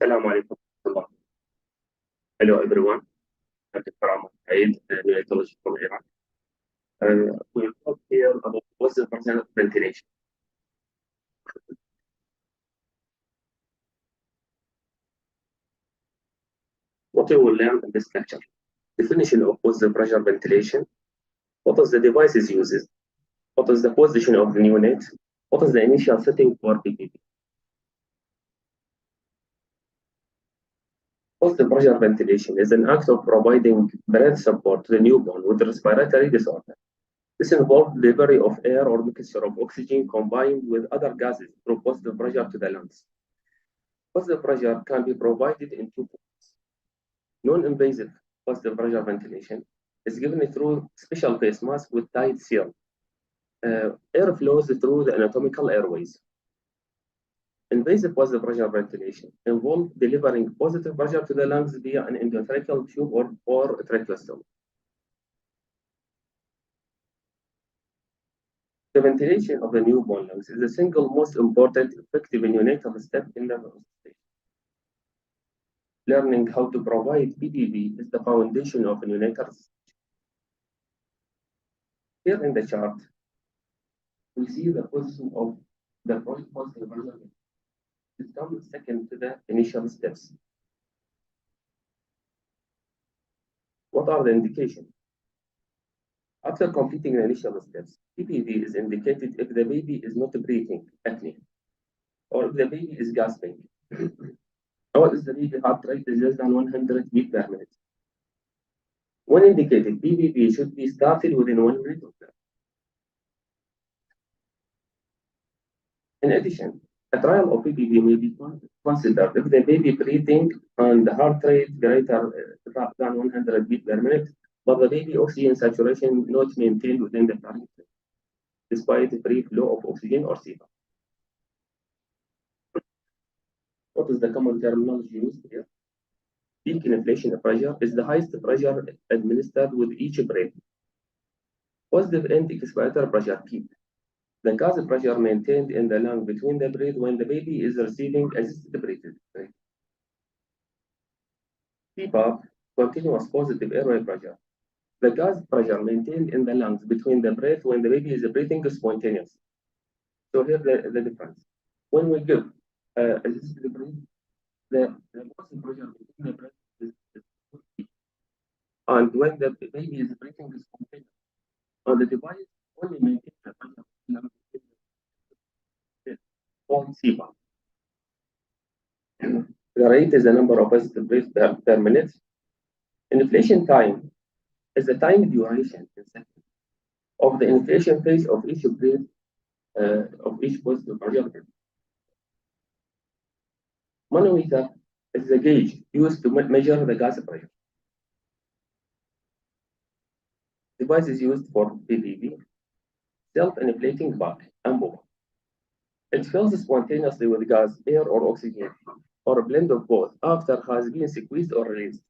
السلام عليكم ورحمة الله. Hello everyone. I'm Dr. Ammar Saaed, neonatologist from Iraq. We will talk here about what's the percent of ventilation. What we will learn in this lecture: definition of what's the pressure ventilation, what is the devices used, what is the position of the neonate, what is the initial setting for PPV. What's the pressure ventilation is an act of providing breath support to the newborn with respiratory disorder. This involves delivery of air or mixture of oxygen combined with other gases through positive pressure to the lungs. Positive pressure can be provided in two forms. Non-invasive positive pressure ventilation is given through special face mask with tight seal. Air flows through the anatomical airways. Invasive positive pressure ventilation involves delivering positive pressure to the lungs via an endotracheal tube or tracheostomy. The ventilation of the newborn lungs is the single most important effective neonatal step in the resuscitation. Learning how to provide PPV is the foundation of neonatal resuscitation. Here in the chart, we see the position of the positive pressure. It comes second to the initial steps. What are the indications? After completing the initial steps, PPV is indicated if the baby is not breathing, apnea, or if the baby is gasping, or if the baby heart rate is less than 100 beats per minute. When indicated, PPV should be started within 1 minute of that. In addition, a trial of PPV may be considered if the baby breathing and the heart rate greater than 100 beats per minute, but the baby oxygen saturation not maintained within the parameter, despite the free flow of oxygen or CPAP. What is the common terminology used here? Peak inflation pressure is the highest pressure administered with each breath. Positive end expiratory pressure, PEEP. The gas pressure maintained in the lung between the breath when the baby is receiving assisted breathing. CPAP, continuous positive airway pressure. The gas pressure maintained in the lungs between the breath when the baby is breathing spontaneously. So here's the difference. When we give assisted breathing, the positive pressure between the breath is and when the baby is breathing spontaneously, on the device only maintains the pressure called CPAP. The rate is the number of positive breaths per minute. Inflation time is the time duration in seconds of the inflation phase of each breath of each positive pressure. Manometer is the gauge used to measure the gas pressure. Device is used for PPV, self-inflating bag, ambu. It fills spontaneously with gas, air, or oxygen, or a blend of both after has been squeezed or released.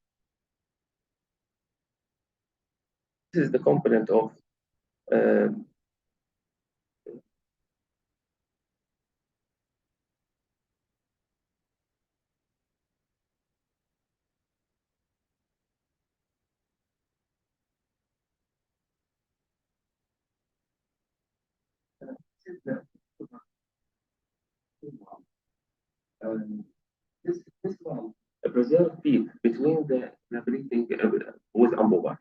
This is the component of this one, a preserved peak between the breathing with ambu bag.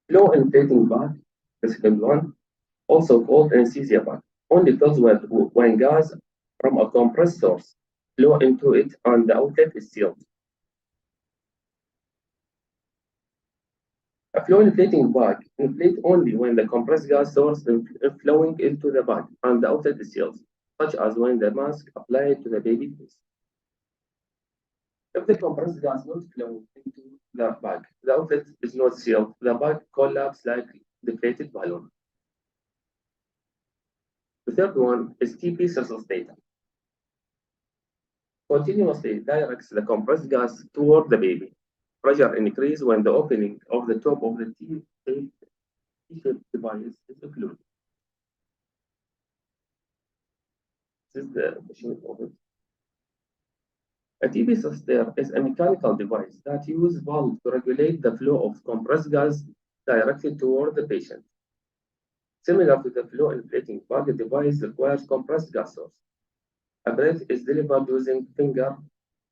Flow inflating bag, the second one, also called anesthesia bag, only fills when gas from a compressed source flow into it and the outlet is sealed. A flow inflating bag inflates only when the compressed gas source is flowing into the bag and the outlet is sealed, such as when the mask applied to the baby face. If the compressed gas not flowing into the bag, the outlet is not sealed, the bag collapses like deflated balloon. The third one is TP resuscitator. Continuously directs the compressed gas toward the baby. Pressure increases when the opening of the top of the T-shaped device is occluded. This is the shape of it. A TB sustainer is a mechanical device that uses valve to regulate the flow of compressed gas directed toward the patient. Similar to the flow inflating bag, the device requires compressed gas source. A breath is delivered using finger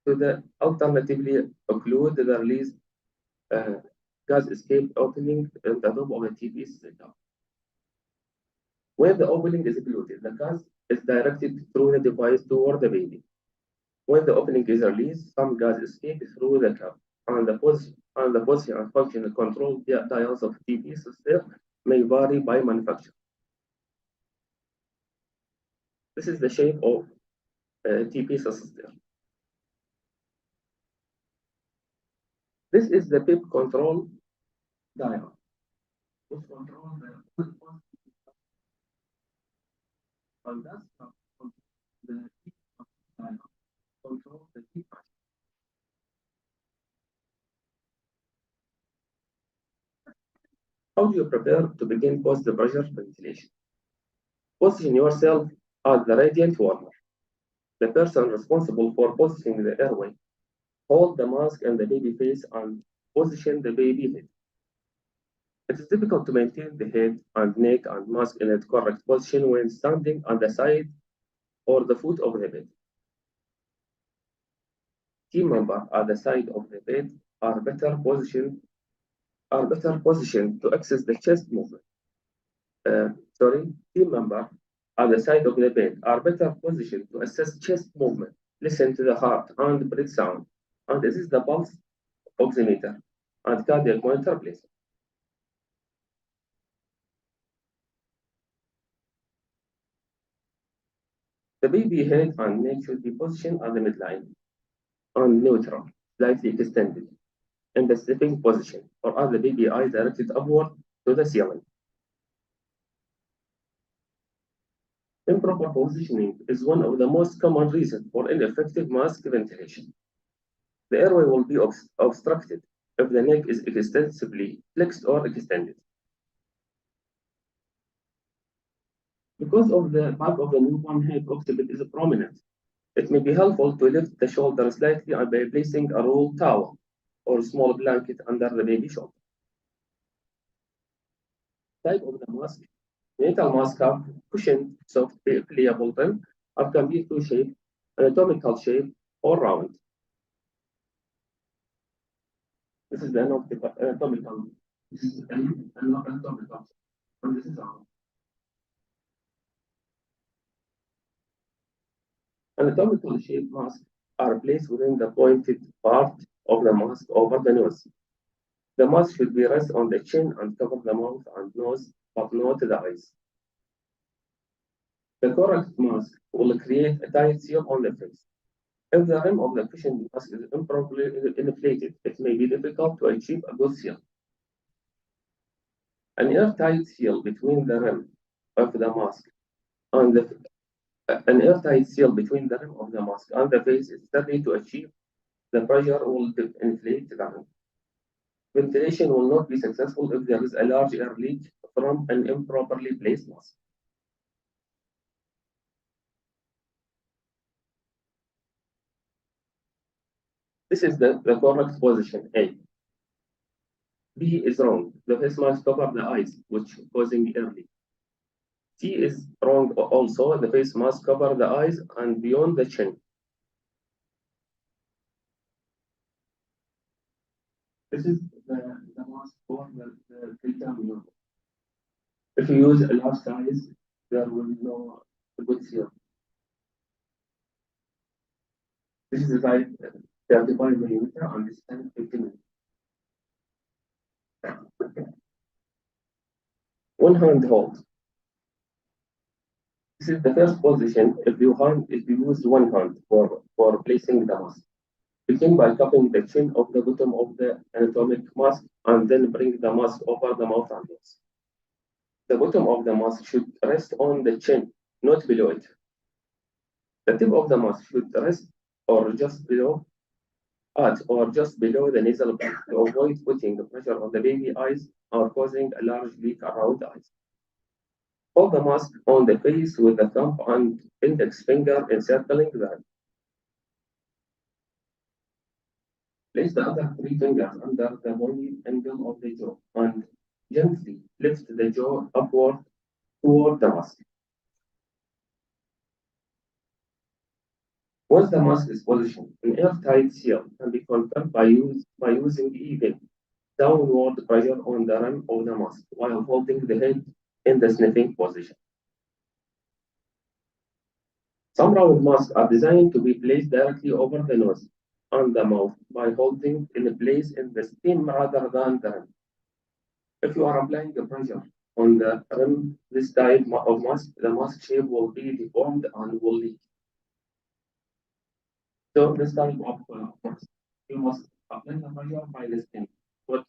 to the alternatively occlude the release gas escape opening at the top of the TB setup. When the opening is occluded, the gas is directed through the device toward the baby. When the opening is released, some gas escapes through the cap, and the position and function control dials of TB system may vary by manufacturer. This is the shape of TB system. This is the PIP control dial, which controls the and that's the dial controls the PIP. How do you prepare to begin post-pressure ventilation? Position yourself as the radiant warmer, the person responsible for positioning the airway. Hold the mask and the baby face and position the baby head. It is difficult to maintain the head and neck and mask in its correct position when standing on the side or the foot of the bed. Team members at the side of the bed are better positioned to access the chest movement. Team members at the side of the bed are better positioned to assess chest movement, listen to the heart and breath sound, and assess the pulse oximeter and cardiac monitor placement. The baby head and neck should be positioned on the midline and neutral, slightly extended in the sleeping position, or as the baby eyes directed upward to the ceiling. Improper positioning is one of the most common reasons for ineffective mask ventilation. The airway will be obstructed if the neck is extensively flexed or extended. Because of the back of the newborn head occiput is prominent, it may be helpful to lift the shoulder slightly by placing a roll towel or small blanket under the baby's shoulder. Type of the mask. Natal mask have cushioned, soft, pliable rim, or can be two shape, anatomical shape, or round. This is the anatomical. This is anatomical, and this is round. Anatomical shape masks are placed within the pointed part of the mask over the nose. The mask should be rest on the chin and cover the mouth and nose, but not the eyes. The correct mask will create a tight seal on the face. If the rim of the cushioned mask is improperly inflated, it may be difficult to achieve a good seal. An airtight seal between the rim of the mask and the face is studied to achieve the pressure will inflate the rim. Ventilation will not be successful if there is a large air leak from an improperly placed mask. This is the correct position, A. B is wrong. The face mask covers the eyes, which causing air leak. C is wrong also. The face mask covers the eyes and beyond the chin. This is the mask for the preterm. If you use a large size, there will be no good seal. This is the size 35 millimeter and this is 50 millimeter. One hand hold. This is the first position if you use one hand for placing the mask. Begin by cupping the chin of the bottom of the anatomic mask and then bring the mask over the mouth and nose. The bottom of the mask should rest on the chin, not below it. The tip of the mask should rest just below the nasal bag to avoid putting the pressure on the baby eyes or causing a large leak around the eyes. Hold the mask on the face with the thumb and index finger encircling the hand. Place the other three fingers under the bony angle of the jaw and gently lift the jaw upward toward the mask. Once the mask is positioned, an airtight seal can be confirmed by using even downward pressure on the rim of the mask while holding the head in the sniffing position. Some round masks are designed to be placed directly over the nose and the mouth by holding in place in the stem rather than the rim. If you are applying the pressure on the rim, this type of mask, the mask shape will be deformed and will leak. So this type of mask, you must apply the pressure by the stem, not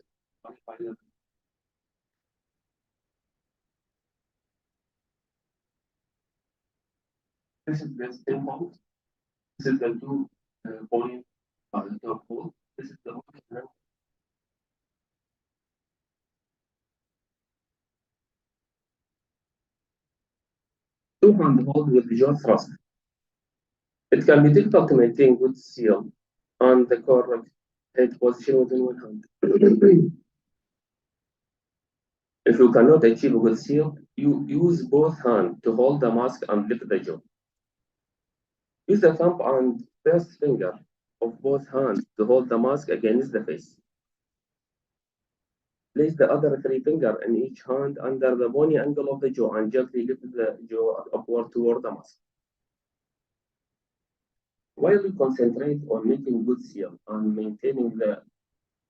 by the. This is the stem mount. This is the point the top hole. This is the one. Two-hand hold with the jaw thrust. It can be difficult to maintain good seal and the correct head position within one hand. If you cannot achieve a good seal, you use both hands to hold the mask and lift the jaw. Use the thumb and first finger of both hands to hold the mask against the face. Place the other three fingers in each hand under the bony angle of the jaw and gently lift the jaw upward toward the mask. While we concentrate on making good seal and maintaining the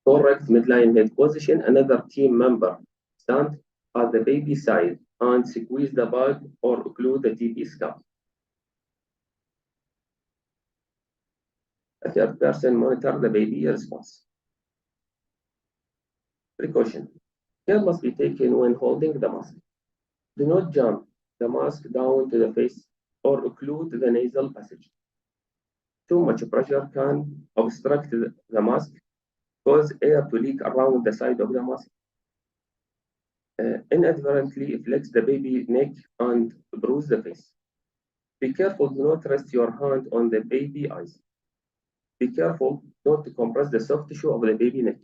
correct midline head position, another team member stand at the baby side and squeeze the bag or occlude the TP scalp. A third person monitor the baby response. Precaution. Care must be taken when holding the mask. Do not jump the mask down to the face or occlude the nasal passage. Too much pressure can obstruct the mask, cause air to leak around the side of the mask, inadvertently flex the baby neck and bruise the face. Be careful, do not rest your hand on the baby eyes. Be careful not to compress the soft tissue of the baby neck.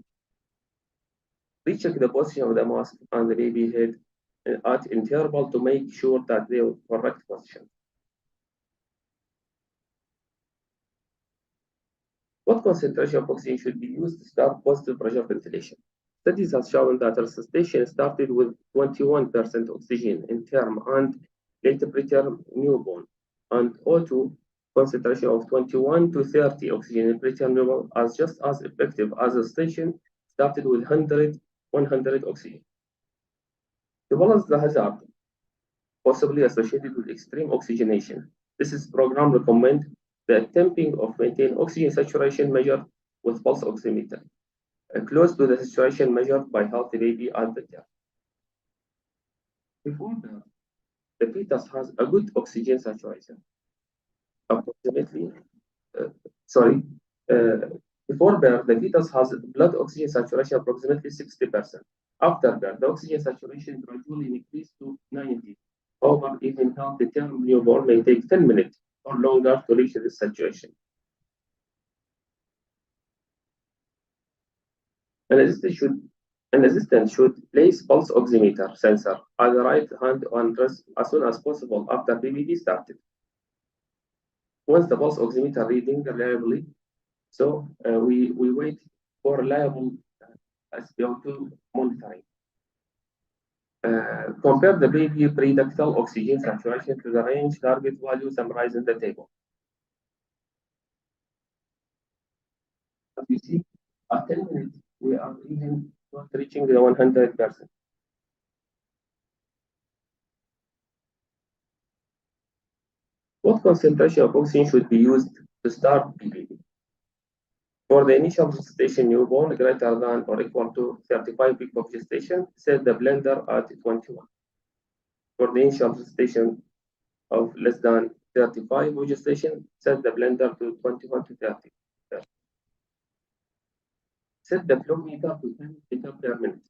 Recheck the position of the mask and the baby head at interval to make sure that they are correct position. What concentration of oxygen should be used to start positive pressure ventilation? Studies have shown that resuscitation started with 21% oxygen in term and late preterm newborn, and O2 concentration of 21 to 30 oxygen in preterm newborn are just as effective as a station started with 100 oxygen. To balance the hazard possibly associated with extreme oxygenation, this is program recommend the attempting of maintain oxygen saturation measured with pulse oximeter, close to the saturation measured by healthy baby at the term. Before birth, the fetus has a good oxygen saturation, approximately, before birth, the fetus has blood oxygen saturation approximately 60%. After birth, the oxygen saturation gradually increases to 90. However, even healthy term newborn may take 10 minutes or longer to reach this saturation. An assistant should place pulse oximeter sensor at the right hand on wrist as soon as possible after PPV started. Once the pulse oximeter reading reliably, so we wait for reliable SpO2 monitoring. Compare the baby preductal oxygen saturation to the range target value summarized in the table. As you see, at 10 minutes, we are even not reaching the 100%. What concentration of oxygen should be used to start PPV? For the initial resuscitation newborn greater than or equal to 35 weeks of gestation, set the blender at 21. For the initial resuscitation of less than 35 weeks gestation, set the blender to 21 to 30. Set the flow meter to 10 liters per minute.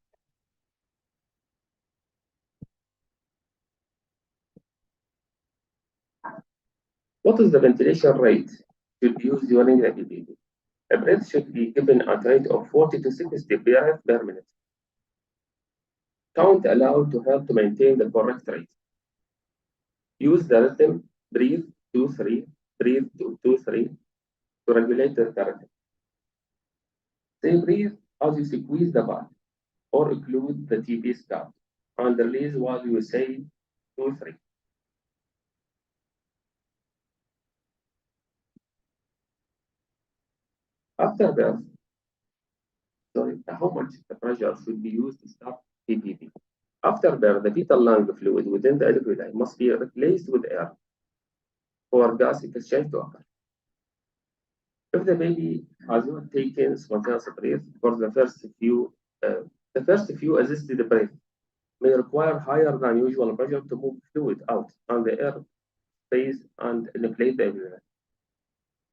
What is the ventilation rate should be used during the PPV? A breath should be given at a rate of 40 to 60 breaths per minute. Count aloud to help to maintain the correct rate. Use the rhythm, breathe 2, 3, breathe 2, 2, 3 to regulate the rhythm. Say breathe as you squeeze the valve or include the TP start and release while you say 2, 3. After birth, how much the pressure should be used to start PPV? After birth, the fetal lung fluid within the alveoli must be replaced with air for gas exchange to occur. If the baby has not taken spontaneous breath for the first few assisted breath may require higher than usual pressure to move fluid out on the air space and inflate the alveoli.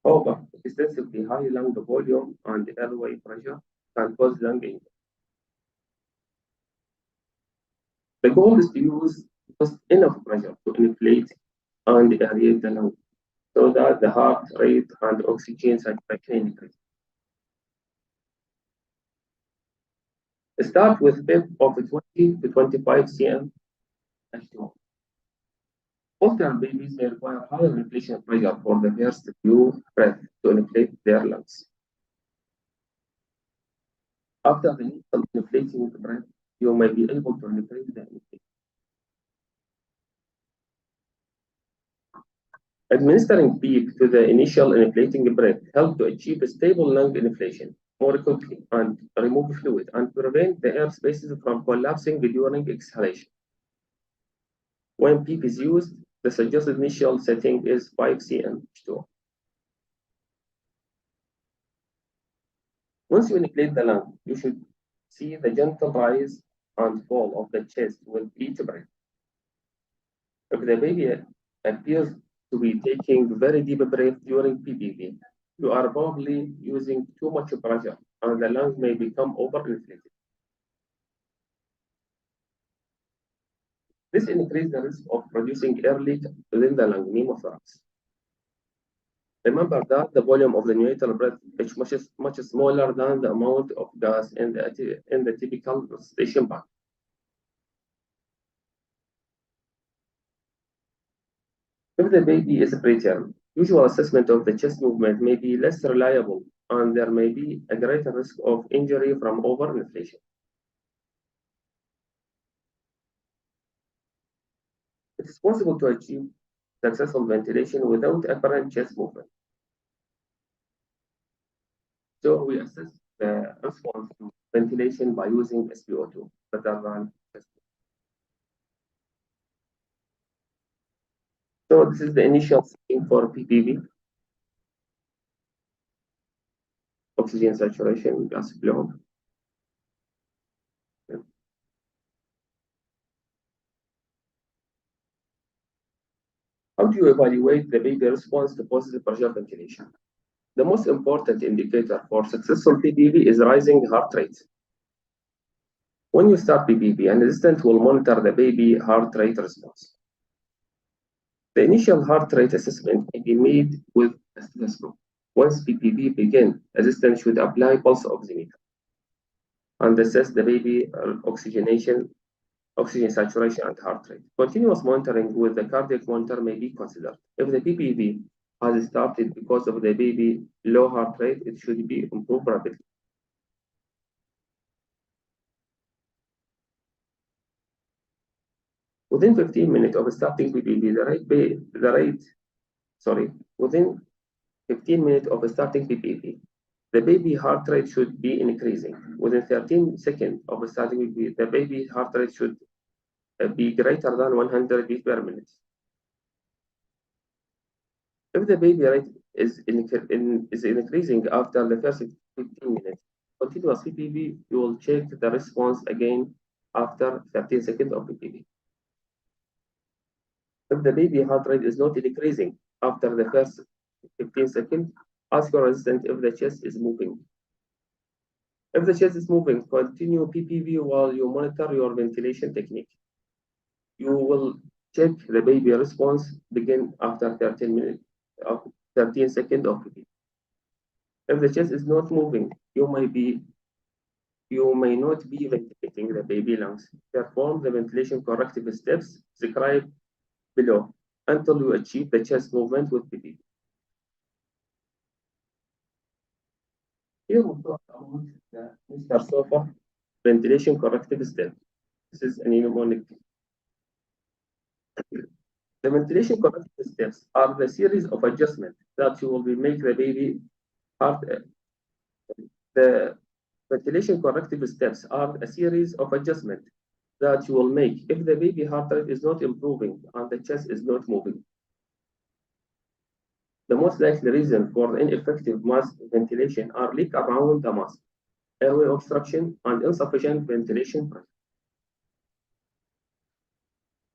However, excessively high lung volume and airway pressure can cause lung injury. The goal is to use just enough pressure to inflate and aerate the lung so that the heart rate and oxygen saturation increase. Start with PEP of 20 to 25 cm H2O. Older babies may require higher inflation pressure for the first few breaths to inflate their lungs. After the initial inflating breath, you may be able to inflate the inflation. Administering PEEP to the initial inflating breath helps to achieve a stable lung inflation more quickly and remove fluid and prevent the air spaces from collapsing during exhalation. When PEEP is used, the suggested initial setting is 5 cm H2O. Once you inflate the lung, you should see the gentle rise and fall of the chest with each breath. If the baby appears to be taking very deep breath during PPV, you are probably using too much pressure and the lungs may become overinflated. This increases the risk of producing air leak within the lung pneumothorax. Remember that the volume of the neonatal breath is much smaller than the amount of gas in the typical resuscitation bag. If the baby is preterm, usual assessment of the chest movement may be less reliable and there may be a greater risk of injury from overinflation. It is possible to achieve successful ventilation without apparent chest movement. So we assess the response to ventilation by using SpO2 rather than chest movement. So this is the initial setting for PPV. Oxygen saturation, gas flow. How do you evaluate the baby response to positive pressure ventilation? The most important indicator for successful PPV is rising heart rate. When you start PPV, an assistant will monitor the baby heart rate response. The initial heart rate assessment may be made with a stethoscope. Once PPV begins, assistant should apply pulse oximeter and assess the baby oxygen saturation, and heart rate. Continuous monitoring with the cardiac monitor may be considered. If the PPV has started because of the baby low heart rate, it should be improved rapidly. Within 15 minutes of starting PPV, within 15 minutes of starting PPV, the baby heart rate should be increasing. Within 13 seconds of starting PPV, the baby heart rate should be greater than 100 beats per minute. If the baby rate is increasing after the first 15 minutes, continuous PPV, you will check the response again after 13 seconds of PPV. If the baby heart rate is not increasing after the first 15 seconds, ask your assistant if the chest is moving. If the chest is moving, continue PPV while you monitor your ventilation technique. You will check the baby response begin after 13 minutes of 13 seconds of PPV. If the chest is not moving, you may not be ventilating the baby lungs. Perform the ventilation corrective steps described below until you achieve the chest movement with PPV. Here we talk about the Mr. Sofa ventilation corrective step. This is a mnemonic. The ventilation corrective steps are the series of adjustments that you will be make the baby heart. The ventilation corrective steps are a series of adjustments that you will make if the baby heart rate is not improving and the chest is not moving. The most likely reason for ineffective mask ventilation are leak around the mask, airway obstruction, and insufficient ventilation pressure.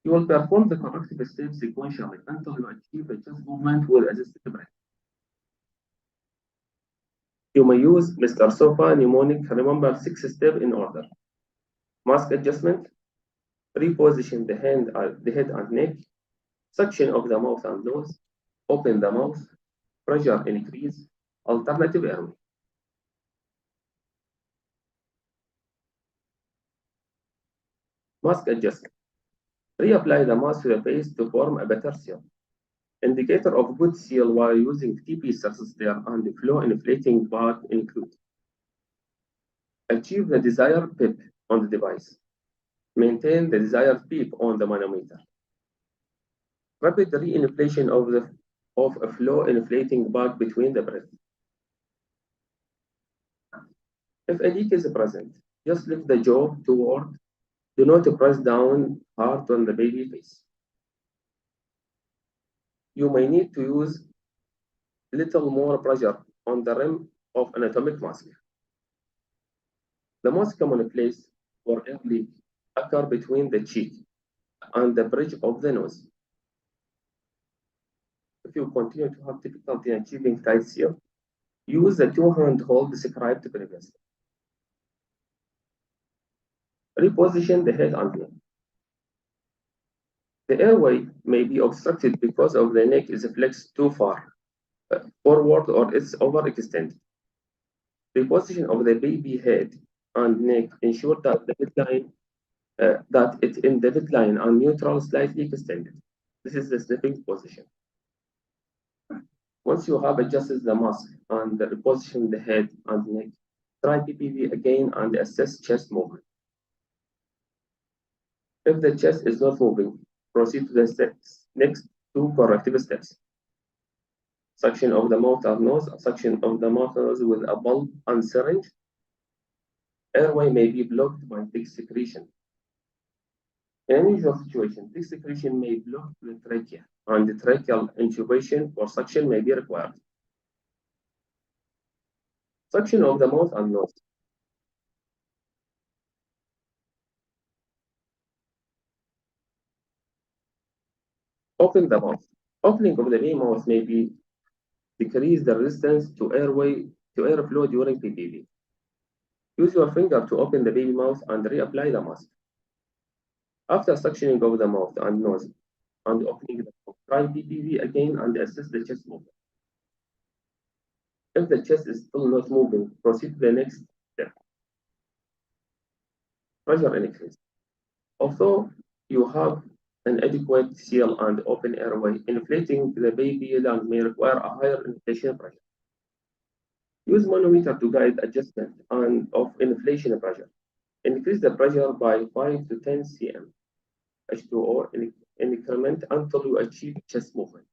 You will perform the corrective steps sequentially until you achieve a chest movement with assisted breath. You may use Mr. Sofa mnemonic. Remember 6 steps in order. Mask adjustment, reposition the head and neck, suction of the mouth and nose, open the mouth, pressure increase, alternative airway. Mask adjustment. Reapply the mask to the face to form a better seal. Indicator of good seal while using TP surface and flow inflating part include. Achieve the desired PIP on the device. Maintain the desired PIP on the manometer. Rapid re-inflation of a flow inflating bag between the breaths. If a leak is present, just lift the jaw toward. Do not press down hard on the baby face. You may need to use little more pressure on the rim of anatomic mask. The most common place for air leak occur between the cheek and the bridge of the nose. If you continue to have difficulty achieving tight seal, use the two-hand hold described previously. Reposition the head and neck. The airway may be obstructed because of the neck is flexed too far forward or it's overextended. Reposition of the baby head and neck ensure that the midline that it's in the midline and neutral slightly extended. This is the sniffing position. Once you have adjusted the mask and reposition the head and neck, try PPV again and assess chest movement. If the chest is not moving, proceed to the next 2 corrective steps. Suction of the mouth and nose, suction of the mouth and nose with a bulb and syringe. Airway may be blocked by thick secretion. In an unusual situation, thick secretion may block the trachea, and the tracheal intubation for suction may be required. Suction of the mouth and nose. Open the mouth. Opening of the baby mouth may be decrease the resistance to airflow during PPV. Use your finger to open the baby mouth and reapply the mask. After suctioning of the mouth and nose and opening the mouth, try PPV again and assess the chest movement. If the chest is still not moving, proceed to the next step. Pressure increase. Although you have an adequate seal and open airway, inflating the baby lung may require a higher inflation pressure. Use manometer to guide adjustment of inflation pressure. Increase the pressure by 5 to 10 cm H2O in increment until you achieve chest movement.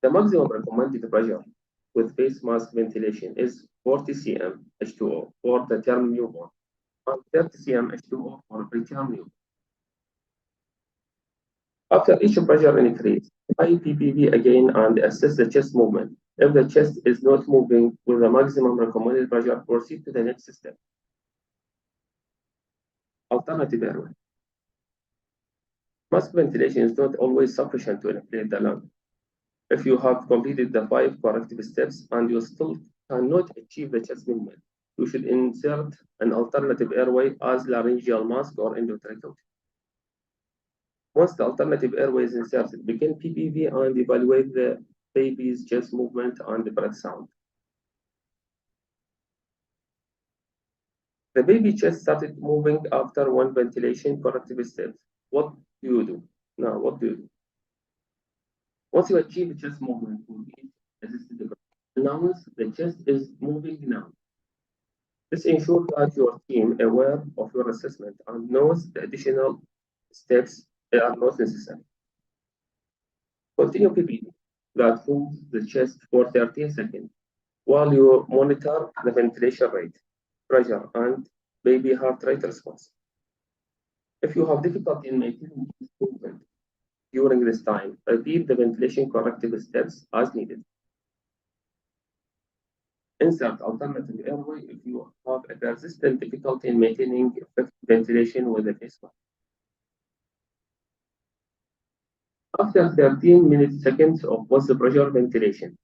The maximum recommended pressure with face mask ventilation is 40 cm H2O for the term newborn and 30 cm H2O for preterm newborn. After each pressure increase, try PPV again and assess the chest movement. If the chest is not moving with the maximum recommended pressure, proceed to the next step. Alternative airway. Mask ventilation is not always sufficient to inflate the lung. If you have completed the 5 corrective steps and you still cannot achieve the chest movement, you should insert an alternative airway as laryngeal mask or endotracheotomy. Once the alternative airway is inserted, begin PPV and evaluate the baby's chest movement and the breath sound. The baby chest started moving after one ventilation corrective step. What do you do? Now, what do you do? Once you achieve chest movement with each assisted device, announce the chest is moving now. This ensures that your team is aware of your assessment and knows the additional steps that are not necessary. Continue PPV that moves the chest for 13 seconds while you monitor the ventilation rate, pressure, and baby heart rate response. If you have difficulty in maintaining this movement during this time, repeat the ventilation corrective steps as needed. Insert alternative airway if you have a persistent difficulty in maintaining effective ventilation with a face mask. After 13 seconds of post-pressure ventilation,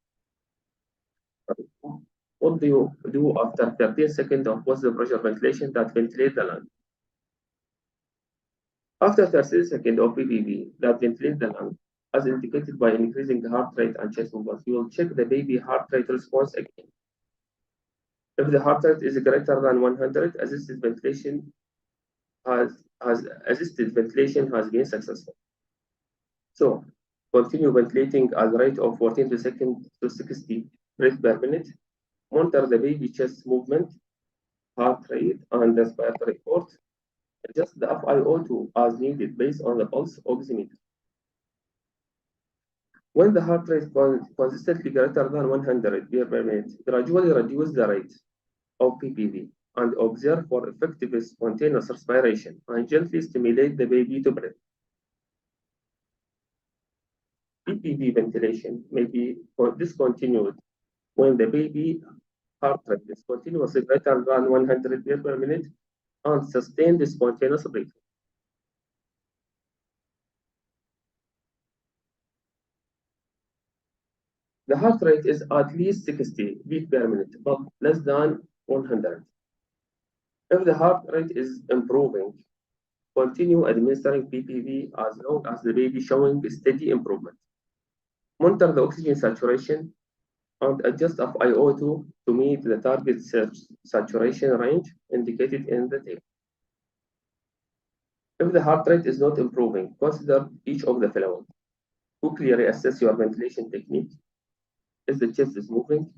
what do you do after 13 seconds of post-pressure ventilation that ventilate the lung? After 30 seconds of PPV that ventilate the lung, as indicated by increasing the heart rate and chest movement, you will check the baby heart rate response again. If the heart rate is greater than 100, assisted ventilation has been successful. So continue ventilating at a rate of 14 to 60 breaths per minute. Monitor the baby chest movement, heart rate, and respiratory report. Adjust the FiO2 as needed based on the pulse oximeter. When the heart rate is consistently greater than 100 beats per minute, gradually reduce the rate of PPV and observe for effective spontaneous respiration and gently stimulate the baby to breathe. PPV ventilation may be discontinued when the baby heart rate is continuously greater than 100 beats per minute and sustained spontaneous breathing. The heart rate is at least 60 beats per minute, but less than 100. If the heart rate is improving, continue administering PPV as long as the baby is showing steady improvement. Monitor the oxygen saturation and adjust FiO2 to meet the target saturation range indicated in the table. If the heart rate is not improving, consider each of the following. Quickly reassess your ventilation technique. If the chest is moving,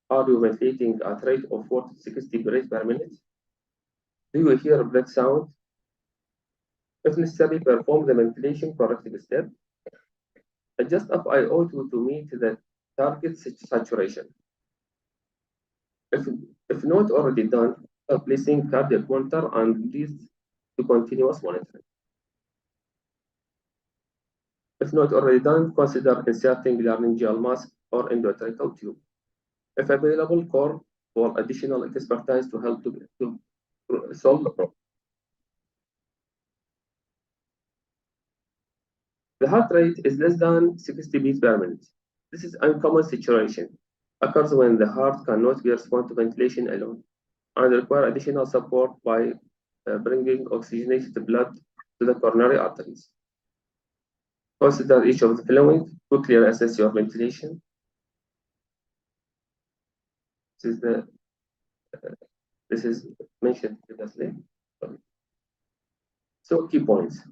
are you ventilating at a rate of 40 to 60 breaths per minute? Do you hear breath sound? If necessary, perform the ventilation corrective step. Adjust FiO2 to meet the target saturation. If not already done, placing cardiac monitor and lead to continuous monitoring. If not already done, consider inserting laryngeal mask or endotracheal tube. If available, call for additional expertise to help to solve the problem. The heart rate is less than 60 beats per minute. This is an uncommon situation. Occurs when the heart cannot respond to ventilation alone and require additional support by bringing oxygenated blood to the coronary arteries. Consider each of the following. Quickly assess your ventilation. This is mentioned previously. So key points.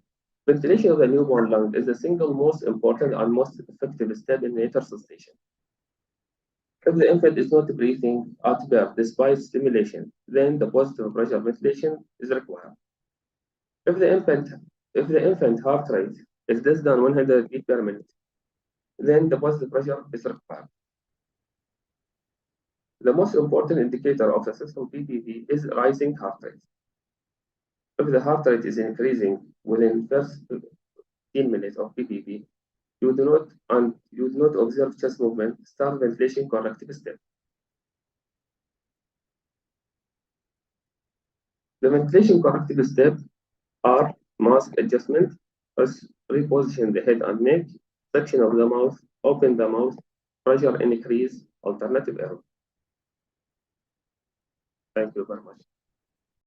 Ventilation of the newborn lung is the single most important and most effective step in natal resuscitation. If the infant is not breathing at birth despite stimulation, then the positive pressure ventilation is required. If the infant heart rate is less than 100 beats per minute, then the positive pressure is required. The most important indicator of successful PPV is rising heart rate. If the heart rate is increasing within first 15 minutes of PPV, you do not observe chest movement, start ventilation corrective step. The ventilation corrective steps are mask adjustment, reposition the head and neck, section of the mouth, open the mouth, pressure increase, alternative air. Thank you very much.